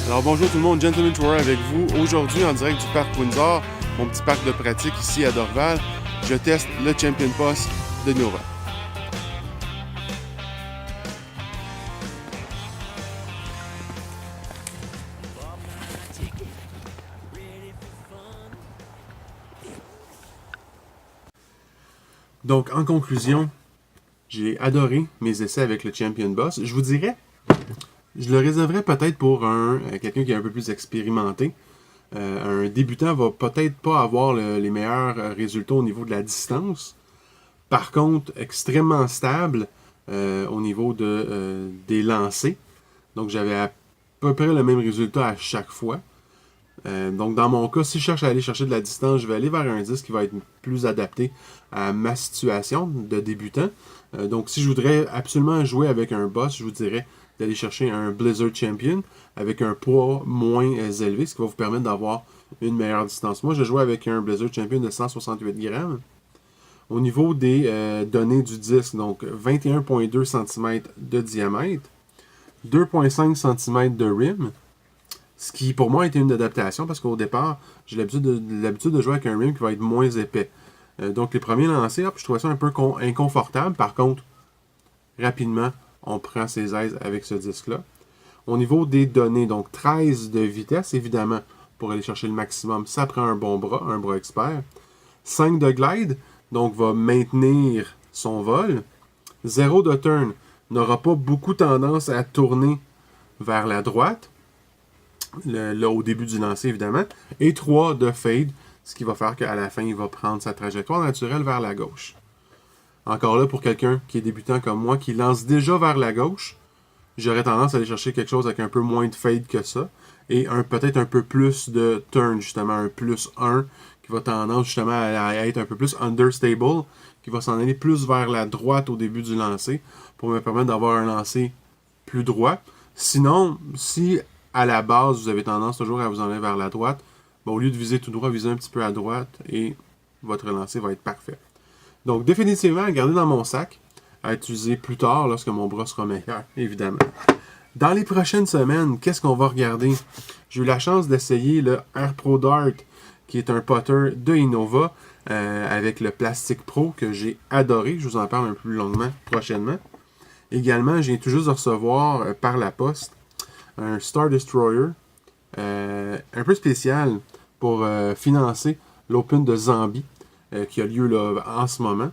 Alors bonjour tout le monde, Gentleman Tourer avec vous. Aujourd'hui en direct du parc Windsor, mon petit parc de pratique ici à Dorval, je teste le Champion Boss de Nova. Donc en conclusion, j'ai adoré mes essais avec le Champion Boss. Je vous dirais, je le réserverais peut-être pour quelqu'un qui est un peu plus expérimenté. Un débutant va peut-être pas avoir les meilleurs résultats au niveau de la distance. Par contre, extrêmement stable au niveau des lancers. Donc j'avais à peu près le même résultat à chaque fois. Donc dans mon cas, si je cherche à aller chercher de la distance, je vais aller vers un disque qui va être plus adapté à ma situation de débutant. Donc si je voudrais absolument jouer avec un boss, je vous dirais d'aller chercher un Blizzard Champion avec un poids moins élevé, ce qui va vous permettre d'avoir une meilleure distance. Moi, je joue avec un Blizzard Champion de 168 grammes. Au niveau des données du disque, donc 21,2 cm de diamètre, 2,5 cm de rim, ce qui pour moi était une adaptation parce qu'au départ, j'ai l'habitude de jouer avec un rim qui va être moins épais. Donc les premiers lancers, je trouvais ça un peu inconfortable. Par contre, rapidement, on prend ses aises avec ce disque-là. Au niveau des données, donc 13 de vitesse, évidemment, pour aller chercher le maximum, ça prend un bras expert. 5 de glide, donc va maintenir son vol. 0 de turn, n'aura pas beaucoup tendance à tourner vers la droite, là au début du lancer évidemment. Et 3 de fade, ce qui va faire qu'à la fin, il va prendre sa trajectoire naturelle vers la gauche. Encore là, pour quelqu'un qui est débutant comme moi, qui lance déjà vers la gauche, j'aurais tendance à aller chercher quelque chose avec un peu moins de fade que ça. Et peut-être un peu plus de turn, justement, un plus 1, qui va tendance justement à être un peu plus understable, qui va s'en aller plus vers la droite au début du lancer, pour me permettre d'avoir un lancer plus droit. Sinon, si à la base, vous avez tendance toujours à vous en aller vers la droite, au lieu de viser tout droit, visez un petit peu à droite, et votre lancer va être parfait. Donc, définitivement, à garder dans mon sac, à utiliser plus tard lorsque mon bras sera meilleur, évidemment. Dans les prochaines semaines, qu'est-ce qu'on va regarder? J'ai eu la chance d'essayer le Air Pro Dart, qui est un putter de Innova, avec le Plastic Pro, que j'ai adoré. Je vous en parle un peu plus longuement prochainement. Également, je viens tout juste de recevoir par la poste un Star Destroyer, un peu spécial pour financer l'Open de Zambie, qui a lieu là, en ce moment,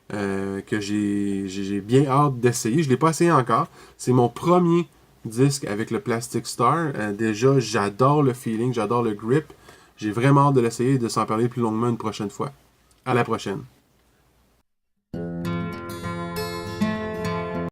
que j'ai bien hâte d'essayer. Je ne l'ai pas essayé encore. C'est mon premier disque avec le Plastic Star. Déjà, j'adore le feeling, j'adore le grip. J'ai vraiment hâte de l'essayer et de s'en parler plus longuement une prochaine fois. À la prochaine.